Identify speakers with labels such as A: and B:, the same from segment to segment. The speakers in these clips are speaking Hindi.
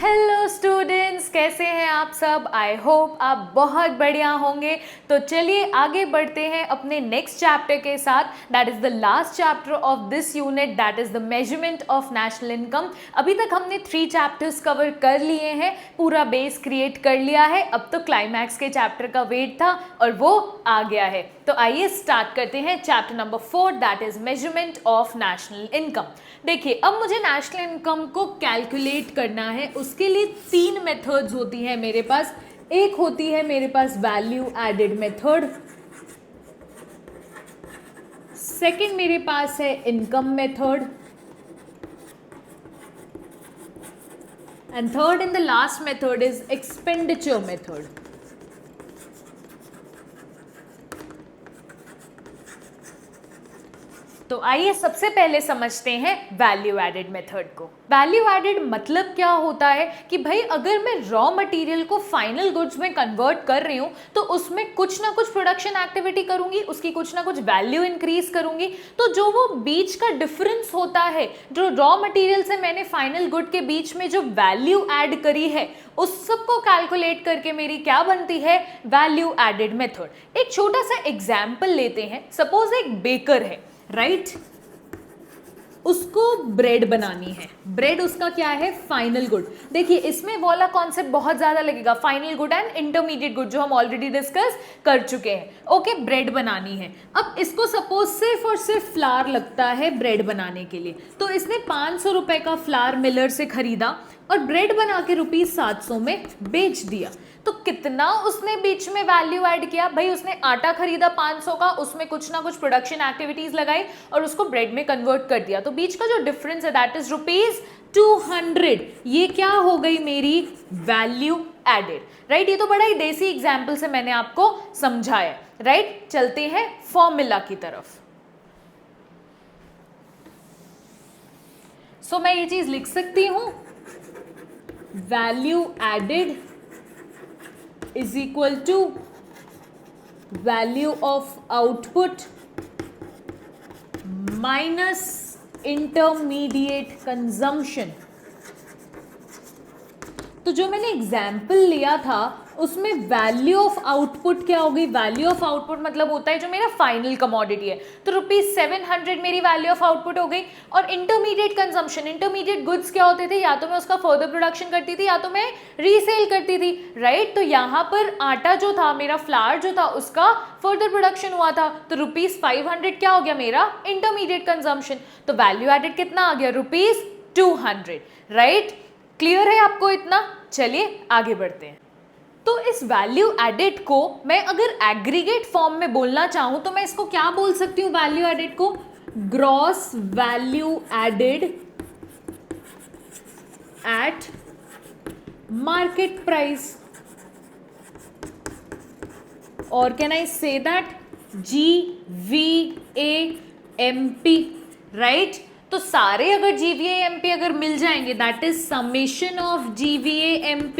A: हेलो स्टूडेंट्स, कैसे हैं आप सब। आई होप आप बहुत बढ़िया होंगे। तो चलिए आगे बढ़ते हैं अपने नेक्स्ट चैप्टर के साथ। That is the last chapter of this unit, that is the measurement of national income. अभी तक हमने 3 चैप्टर्स कवर कर लिए हैं, पूरा बेस क्रिएट कर लिया है। अब तो क्लाइमैक्स के चैप्टर का वेट था और वो आ गया है। तो आइए स्टार्ट करते हैं chapter number 4, that is measurement of national income. देखिए, अब मुझे नेशनल इनकम को कैलकुलेट करना है। उसके लिए 3 मेथड्स होती हैं मेरे पास। एक होती है मेरे पास वैल्यू एडेड मेथड, सेकंड मेरे पास है income method, and third and the last method is expenditure method. तो आइए सबसे पहले समझते हैं वैल्यू एडेड मेथड को। वैल्यू एडेड मतलब क्या होता है कि भाई अगर मैं रॉ मटेरियल को फाइनल गुड्स में कन्वर्ट कर रही हूँ तो उसमें कुछ ना कुछ प्रोडक्शन एक्टिविटी करूंगी, उसकी कुछ ना कुछ वैल्यू इंक्रीज करूंगी। तो जो वो बीच का डिफरेंस होता है, जो रॉ मटेरियल से मैंने फाइनल गुड के बीच में जो वैल्यू ऐड करी है, उस सबको कैलकुलेट करके मेरी क्या बनती है, वैल्यू एडेड मेथड। एक छोटा सा एग्जाम्पल लेते हैं। सपोज एक बेकर है, राइट, उसको ब्रेड बनानी है। ब्रेड उसका क्या है, फाइनल गुड। देखिए इसमें वाला कॉन्सेप्ट बहुत ज्यादा लगेगा, final good and intermediate good, जो हम ऑलरेडी डिस्कस कर चुके हैं। ओके, ब्रेड बनानी है। अब इसको सपोज सिर्फ और सिर्फ फ्लावर लगता है ब्रेड बनाने के लिए, तो इसने 500 रुपए का फ्लावर मिलर से खरीदा और ब्रेड बना के ₹700 में बेच दिया। तो कितना उसने बीच में वैल्यू ऐड किया, भाई उसने आटा खरीदा 500 का, उसमें कुछ ना कुछ प्रोडक्शन एक्टिविटीज लगाई और उसको ब्रेड में कन्वर्ट कर दिया। तो बीच का जो डिफरेंस है दैट इज ₹200। ये क्या हो गई, मेरी वैल्यू एडेड, राइट। ये तो बड़ा ही देसी एग्जाम्पल से मैंने आपको समझाया, राइट। चलते हैं फॉर्मूला की तरफ। सो मैं ये चीज लिख सकती हूं, value added is equal to value of output minus intermediate consumption। तो जो मैंने एग्जाम्पल लिया था उसमें वैल्यू ऑफ आउटपुट क्या होगी, वैल्यू ऑफ आउटपुट मतलब होता है जो मेरा फाइनल कमोडिटी है। तो ₹700 मेरी वैल्यू ऑफ आउटपुट हो गई। और इंटरमीडिएट कंजम्पशन, इंटरमीडिएट गुड्स क्या होते थे, या तो मैं उसका फर्दर प्रोडक्शन करती थी या तो मैं रीसेल करती थी, राइट। तो यहाँ पर आटा जो था मेरा, फ्लावर जो था, उसका फर्दर प्रोडक्शन हुआ था। तो ₹500 क्या हो गया, मेरा इंटरमीडिएट कंजम्पशन। तो वैल्यू एडेड कितना आ गया, ₹200, राइट। क्लियर है आपको इतना। चलिए आगे बढ़ते हैं। तो इस वैल्यू एडेड को मैं अगर एग्रीगेट फॉर्म में बोलना चाहूं तो मैं इसको क्या बोल सकती हूं, वैल्यू एडेड को gross value added at market price, और can I say that GVAMP, right. तो सारे अगर GVAMP अगर मिल जाएंगे, that is summation of GVAMP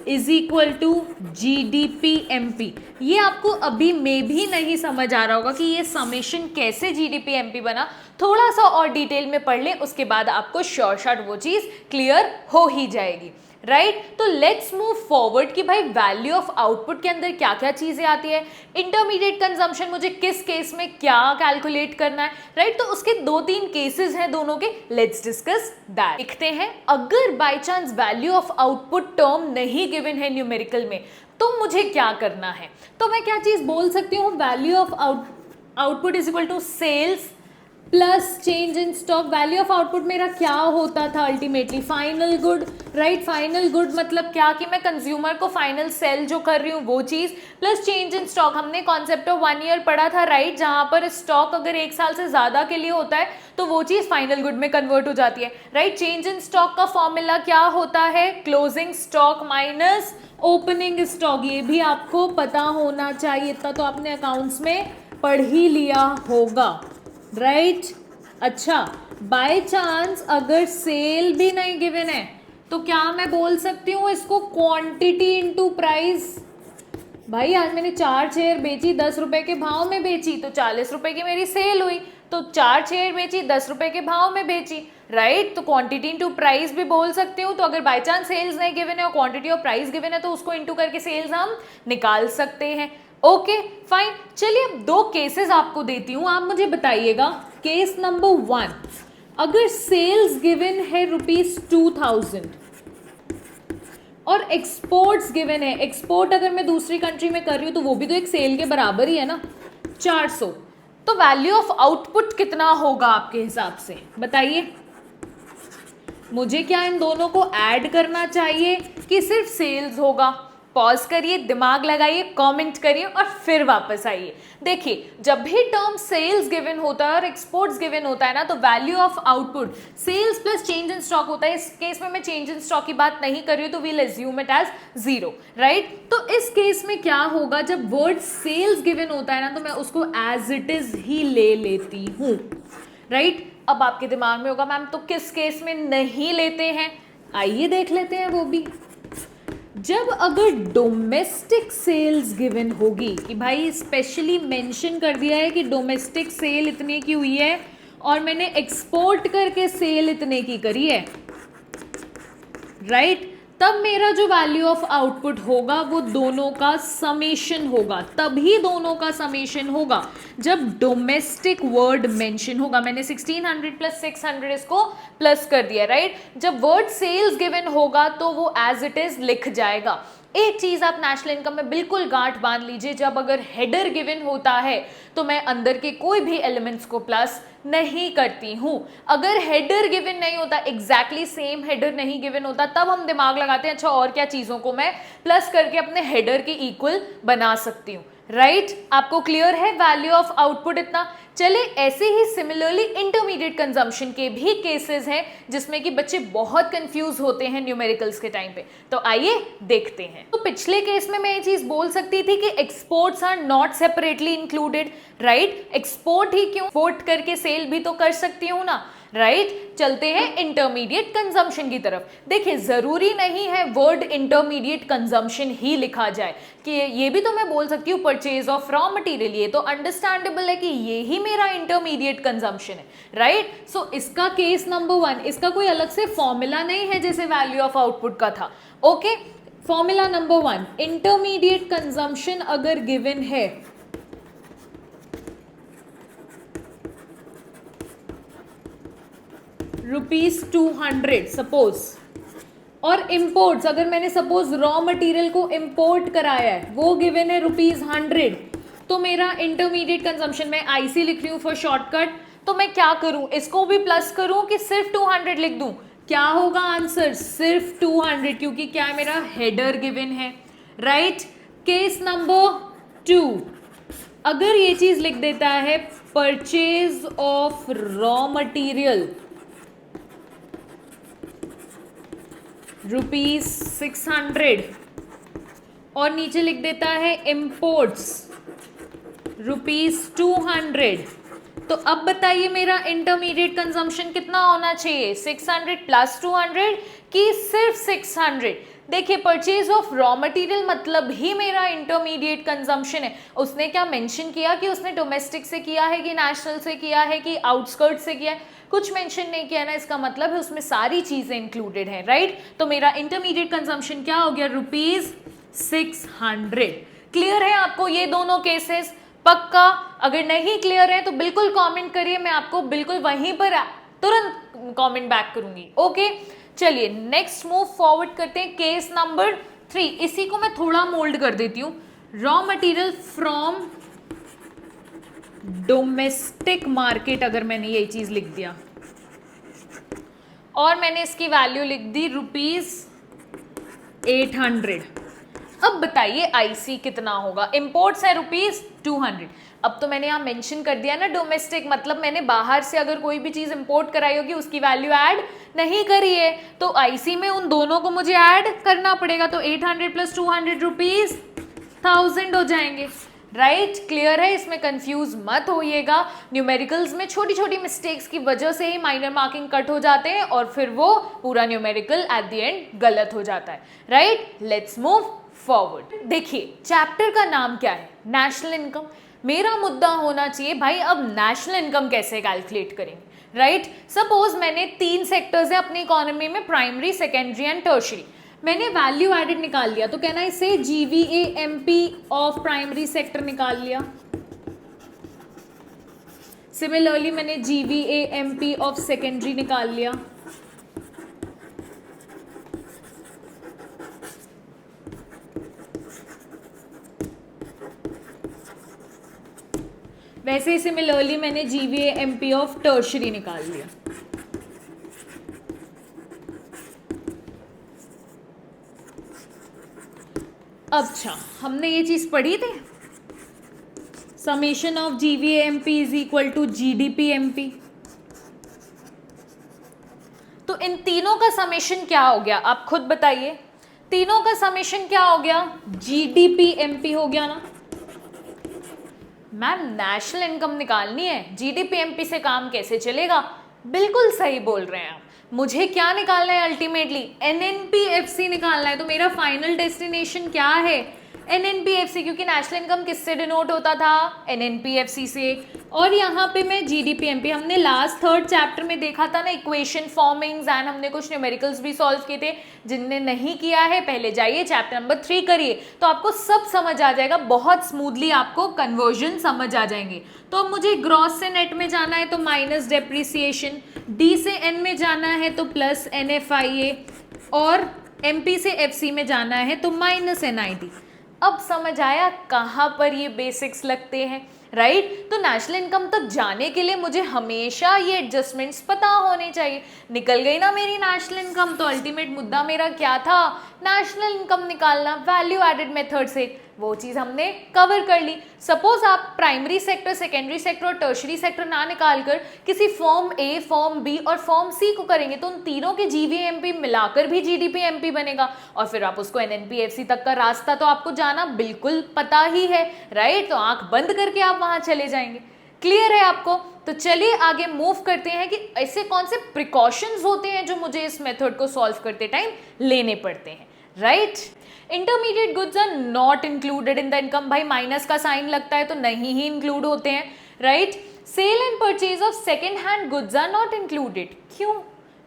A: is equal to GDPMP। ये आपको अभी में भी नहीं समझ आ रहा होगा कि ये समेशन कैसे GDPMP बना। थोड़ा सा और डिटेल में पढ़ लें, उसके बाद आपको श्योर शॉट वो चीज क्लियर हो ही जाएगी, राइट। तो लेट्स मूव फॉरवर्ड कि भाई वैल्यू ऑफ आउटपुट के अंदर क्या क्या चीजें आती है, इंटरमीडिएट कंजम्पशन मुझे किस केस में क्या कैलकुलेट करना है, राइट। तो उसके 2-3 केसेस हैं दोनों के, लेट्स डिस्कस दैट। देखते हैं, अगर by chance value of output term नहीं गिवन है न्यूमेरिकल में तो मुझे क्या करना है। तो मैं क्या चीज बोल सकती हूँ, value of output is equal to sales plus change in stock. Value of output मेरा क्या होता था ultimately, final good, right. Final good मतलब क्या, कि मैं कंज्यूमर को फाइनल सेल जो कर रही हूँ वो चीज, प्लस चेंज इन स्टॉक। हमने कॉन्सेप्ट ऑफ 1 ईयर पढ़ा था, राइट, जहां पर स्टॉक अगर 1 साल से ज्यादा के लिए होता है तो वो चीज फाइनल गुड में कन्वर्ट हो जाती है, राइट। चेंज इन स्टॉक का फॉर्मूला क्या होता है, closing stock minus opening stock. ये भी आपको पता होना चाहिए, इतना तो आपने अकाउंट्स में पढ़ ही लिया होगा, राइट। अच्छा, बाय चांस अगर सेल भी नहीं गिवन है तो क्या मैं बोल सकती हूँ इसको, क्वांटिटी इनटू प्राइस। भाई आज मैंने 4 चेयर बेची, 10 रुपए के भाव में बेची, तो 40 रुपए की मेरी सेल हुई। तो 4 चेयर बेची, 10 रुपए के भाव में बेची, राइट। तो क्वांटिटी इनटू प्राइस भी बोल सकते हो, तो अगर बाय चांस सेल्स नहीं गिवन है और क्वांटिटी और प्राइस गिवन है तो उसको इनटू करके सेल्स हम निकाल सकते हैं। ओके फाइन, चलिए अब 2 केसेस आपको देती हूं, आप मुझे बताइएगा। केस नंबर 1, अगर सेल्स गिवन है ₹2000 और एक्सपोर्ट्स गिवन है, एक्सपोर्ट अगर मैं दूसरी कंट्री में कर रही हूं तो वो भी तो एक सेल के बराबर ही है ना, 400, तो वैल्यू ऑफ आउटपुट कितना होगा आपके हिसाब से बताइए। मुझे क्या इन दोनों को ऐड करना चाहिए कि सिर्फ सेल्स होगा? पॉज करिए, दिमाग लगाइए, कमेंट करिए और फिर वापस आइए। देखिए, जब भी टर्म सेल्स गिवन होता है और एक्सपोर्ट्स गिवन होता है ना, तो value of output sales plus change in stock होता है। इस केस में मैं चेंज इन स्टॉक की बात नहीं कर रही हूं, तो we'll assume it as 0, right. तो इस केस में क्या होगा, जब वर्ड सेल्स गिवन होता है ना, तो मैं उसको एज इट इज ही ले लेती हूं, राइट। अब आपके दिमाग में होगा मैम तो किस केस में नहीं लेते हैं, आइए देख लेते हैं वो भी। जब अगर डोमेस्टिक सेल्स गिवन होगी कि भाई स्पेशली मेंशन कर दिया है कि डोमेस्टिक सेल इतने की हुई है और मैंने एक्सपोर्ट करके सेल इतने की करी है, राइट, तब मेरा जो वैल्यू ऑफ आउटपुट होगा वो दोनों का समेशन होगा। तभी दोनों का समेशन होगा जब डोमेस्टिक वर्ड मेंशन होगा। मैंने 1600 प्लस 600 इसको प्लस कर दिया, राइट। जब वर्ड सेल्स गिवन होगा तो वो एज इट इज लिख जाएगा। एक चीज आप नेशनल इनकम में बिल्कुल गांठ बांध लीजिए, जब अगर हेडर गिवन होता है तो मैं अंदर के कोई भी एलिमेंट्स को प्लस नहीं करती हूं। अगर हेडर गिवन नहीं होता, एग्जैक्टली सेम हेडर नहीं गिवन होता, तब हम दिमाग लगाते हैं अच्छा और क्या चीजों को मैं प्लस करके अपने हेडर के इक्वल बना सकती हूं, राइट। आपको क्लियर है वैल्यू ऑफ आउटपुट इतना। चले ऐसे ही सिमिलरली इंटरमीडिएट कंजम्पशन के भी केसेस हैं जिसमें कि बच्चे बहुत कंफ्यूज होते हैं न्यूमेरिकल्स के टाइम पे, तो आइए देखते हैं। तो पिछले केस में मैं ये चीज बोल सकती थी कि exports are not separately included, right. Export ही क्यों, एक्सपोर्ट करके सेल भी तो कर सकती हूं ना, राइट। चलते हैं इंटरमीडिएट कंजम्पशन की तरफ। देखिए, जरूरी नहीं है वर्ड इंटरमीडिएट कंजम्पशन ही लिखा जाए, कि ये भी तो मैं बोल सकती हूँ परचेज ऑफ रॉ मटेरियल, ये तो अंडरस्टैंडेबल है कि ये ही मेरा इंटरमीडिएट कंजम्पशन है, राइट। सो इसका केस नंबर 1, इसका कोई अलग से फॉर्मूला नहीं है जैसे वैल्यू ऑफ आउटपुट का था, okay. Formula number 1, intermediate consumption अगर गिवन है ₹200 सपोज, और इंपोर्ट्स अगर मैंने सपोज रॉ मटेरियल को इंपोर्ट कराया है वो गिवन है ₹100, तो मेरा इंटरमीडिएट कंजम्पशन में आईसी लिख रही हूँ फॉर शॉर्टकट, तो मैं क्या करूं, इसको भी प्लस करूं कि सिर्फ 200 लिख दूं? क्या होगा आंसर, सिर्फ 200, क्योंकि क्या है मेरा हेडर गिवन है, राइट। केस नंबर 2, अगर ये चीज लिख देता है परचेज ऑफ रॉ मटेरियल ₹600 और नीचे लिख देता है इंपोर्ट्स ₹200, तो अब बताइए मेरा इंटरमीडिएट कंजम्पशन कितना होना चाहिए, 600 प्लस 200 कि सिर्फ 600? देखिए, परचेज ऑफ रॉ मटेरियल मतलब ही मेरा इंटरमीडिएट कंजम्पशन है। उसने क्या मेंशन किया कि उसने डोमेस्टिक से किया है कि नेशनल से किया है कि आउटस्कर्ट से किया है? कुछ मेंशन नहीं किया ना, इसका मतलब है उसमें सारी चीजें इंक्लूडेड हैं, राइट। तो मेरा इंटरमीडिएट कंजम्पशन क्या हो गया, ₹600। क्लियर है आपको ये दोनों केसेस? पक्का? अगर नहीं क्लियर है तो बिल्कुल कमेंट करिए, मैं आपको बिल्कुल वहीं पर तुरंत कमेंट बैक करूंगी, ओके। चलिए नेक्स्ट मूव फॉरवर्ड करते हैं, केस नंबर 3। इसी को मैं थोड़ा मोल्ड कर देती हूँ, raw material from domestic market, अगर मैंने ये चीज लिख दिया और मैंने इसकी वैल्यू लिख दी ₹800। अब बताइए आईसी कितना होगा, इंपोर्ट्स है ₹200। अब तो मैंने यहाँ मेंशन कर दिया ना डोमेस्टिक, मतलब मैंने बाहर से अगर कोई भी चीज इंपोर्ट कराई होगी उसकी वैल्यू ऐड नहीं करी है, तो आईसी में उन दोनों को मुझे ऐड करना पड़ेगा, तो 800 प्लस 200 ₹1000 हो जाएंगे, राइट। क्लियर है, इसमें कंफ्यूज मत होइएगा। न्यूमेरिकल्स में छोटी छोटी मिस्टेक्स की वजह से ही माइनर मार्किंग कट हो जाते हैं और फिर वो पूरा न्यूमेरिकल एट द एंड गलत हो जाता है, राइट। Let's move forward. देखिए, चैप्टर का नाम क्या है, नेशनल इनकम। मेरा मुद्दा होना चाहिए भाई अब नेशनल इनकम कैसे कैलकुलेट करेंगे, राइट। सपोज मैंने 3 सेक्टर्स है अपनी इकोनॉमी में, प्राइमरी, सेकेंडरी एंड टर्शरी। मैंने वैल्यू एडेड निकाल लिया, तो कहना इसे GVAMP ऑफ प्राइमरी सेक्टर निकाल लिया। सिमिलरली मैंने GVAMP ऑफ सेकेंडरी निकाल लिया। वैसे ही सिमिलरली मैंने GVAMP ऑफ टर्शरी निकाल लिया। अच्छा, हमने ये चीज पढ़ी थी, summation of GVAMP is equal to GDPMP। तो इन तीनों का समेशन क्या हो गया, आप खुद बताइए। तीनों का समेशन क्या हो गया, GDPMP हो गया ना। मैम नेशनल इनकम निकालनी है, GDPMP से काम कैसे चलेगा? बिल्कुल सही बोल रहे हैं आप। मुझे क्या निकालना है अल्टीमेटली, NNPFC निकालना है। तो मेरा फाइनल डेस्टिनेशन क्या है, NNPFC, क्योंकि नेशनल इनकम किससे डिनोट होता था, NNPFC से। और यहाँ पे मैं GDPMP, हमने लास्ट 3rd चैप्टर में देखा था ना, इक्वेशन फॉर्मिंग्स एंड हमने कुछ न्यूमेरिकल्स भी सॉल्व किए थे। जिनने नहीं किया है पहले जाइए चैप्टर नंबर 3 करिए, तो आपको सब समझ आ जाएगा, बहुत स्मूथली आपको कन्वर्जन समझ आ जाएंगे। तो अब मुझे ग्रॉस से नेट में जाना है तो माइनस डेप्रिसिएशन, D से N में जाना है तो प्लस NFIA, और MP से FC में जाना है तो माइनस NID। अब समझ आया कहाँ पर ये बेसिक्स लगते हैं, राइट। तो नेशनल इनकम तक जाने के लिए मुझे हमेशा ये एडजस्टमेंट्स पता होने चाहिए। निकल गई ना मेरी नेशनल इनकम, तो अल्टीमेट मुद्दा मेरा क्या था, नेशनल इनकम निकालना वैल्यू एडेड मेथड से। वो चीज़ हमने कवर कर ली। सपोज आप प्राइमरी सेक्टर, सेकेंडरी सेक्टर और टर्शरी सेक्टर ना निकाल कर किसी फॉर्म A, फॉर्म B और फॉर्म C को करेंगे, तो उन तीनों के GVAMP मिलाकर भी GDPMP बनेगा, और फिर आप उसको NNPFC तक का रास्ता तो आपको जाना बिल्कुल पता ही है, राइट। तो आंख बंद करके आप वहां चले जाएंगे। क्लियर है आपको? तो चलिए आगे मूव करते हैं कि ऐसे कौन से प्रिकॉशंस होते हैं जो मुझे इस मेथड को सॉल्व करते टाइम लेने पड़ते हैं, right. Intermediate goods are not included in the income. भाई माइनस का साइन लगता है तो नहीं ही इंक्लूड होते हैं, right. Sale and purchase of second hand goods are not included. क्यों?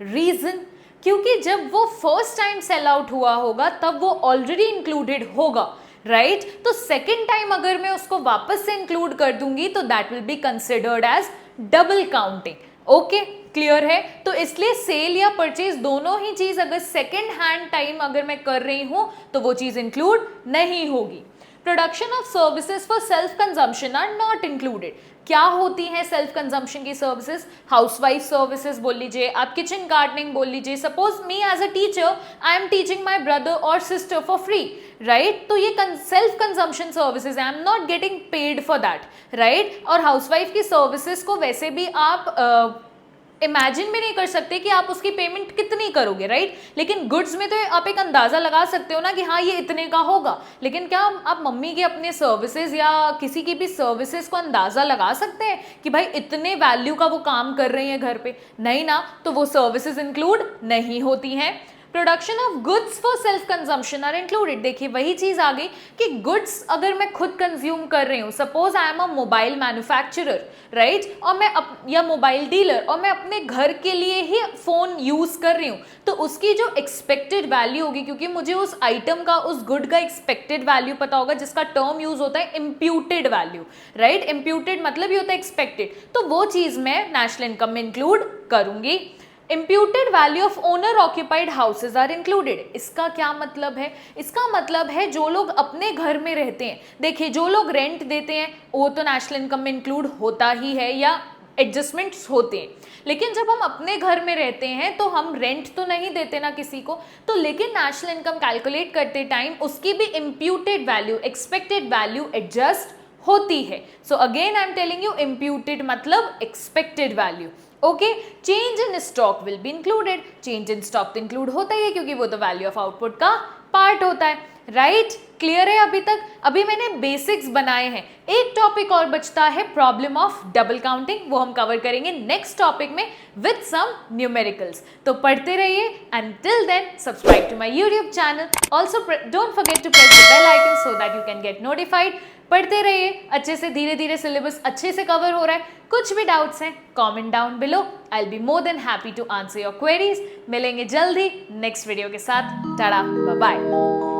A: रीजन, क्योंकि जब वो फर्स्ट टाइम सेल आउट हुआ होगा तब वो ऑलरेडी इंक्लूडेड होगा, राइट। तो सेकेंड टाइम अगर मैं उसको वापस से इंक्लूड कर दूंगी तो that will be considered as double counting. Okay, clear है? तो इसलिए सेल या परचेज दोनों ही चीज अगर सेकेंड हैंड टाइम अगर मैं कर रही हूं तो वो चीज इंक्लूड नहीं होगी। Production of services for self consumption are not included. क्या होती हैं सेल्फ कंजम्पशन की सर्विसेज? हाउसवाइफ सर्विसेज बोल लीजिए, आप किचन गार्डनिंग बोल लीजिए। Suppose me as a teacher I am teaching my brother और सिस्टर फॉर फ्री, राइट। तो ये self consumption services, I am not getting paid for that, right. और हाउसवाइफ की सर्विसेज को वैसे भी आप इमेजिन भी नहीं कर सकते कि आप उसकी पेमेंट कितनी करोगे, राइट। लेकिन गुड्स में तो आप एक अंदाजा लगा सकते हो ना कि हाँ ये इतने का होगा। लेकिन क्या आप मम्मी के अपने सर्विसेज या किसी की भी सर्विसेज को अंदाजा लगा सकते हैं कि भाई इतने वैल्यू का वो काम कर रही है घर पे? नहीं ना, तो वो सर्विसेज इंक्लूड नहीं होती हैं। Production of goods for self consumption are included. देखिए वही चीज आ गई कि गुड्स अगर मैं खुद कंज्यूम कर रही हूँ, suppose I am a mobile manufacturer, right, और मैं या मोबाइल डीलर, और मैं अपने घर के लिए ही फोन यूज कर रही हूँ, तो उसकी जो एक्सपेक्टेड वैल्यू होगी, क्योंकि मुझे उस आइटम का, उस गुड का एक्सपेक्टेड वैल्यू पता होगा, जिसका टर्म यूज होता है इम्प्यूटेड वैल्यू, राइट। इम्प्यूटेड मतलब ये होता है एक्सपेक्टेड, तो वो चीज मैं नेशनल इनकम में इंक्लूड करूंगी। Imputed value of owner occupied houses are included। इसका क्या मतलब है? इसका मतलब है जो लोग अपने घर में रहते हैं, देखिए जो लोग रेंट देते हैं वो तो नेशनल इनकम में इंक्लूड होता ही है या एडजस्टमेंट्स होते हैं। लेकिन जब हम अपने घर में रहते हैं तो हम रेंट तो नहीं देते ना किसी को, तो लेकिन नेशनल इनकम कैलकुलेट करते टाइम उसकी भी imputed value, expected value adjust होती है। So again I am telling you, imputed मतलब expected value. Okay, change in stock will be included. Change in stock तो इंक्लूड होता ही है क्योंकि वो तो वैल्यू ऑफ आउटपुट का पार्ट होता है, राइट। क्लियर है अभी तक? अभी मैंने बेसिक्स बनाए हैं, एक टॉपिक और बचता है प्रॉब्लम ऑफ डबल काउंटिंग, वो हम कवर करेंगे नेक्स्ट टॉपिक में विद सम न्यूमेरिकल्स। तो पढ़ते रहिए and till then subscribe to my YouTube channel. Also don't forget to press the bell icon so that you can get notified पढ़ते रहिए अच्छे से, धीरे धीरे सिलेबस अच्छे से कवर हो रहा है। कुछ भी डाउट्स हैं comment down below, I will be more than happy to answer your queries. मिलेंगे जल्दी नेक्स्ट वीडियो के साथ। Tata, bye bye.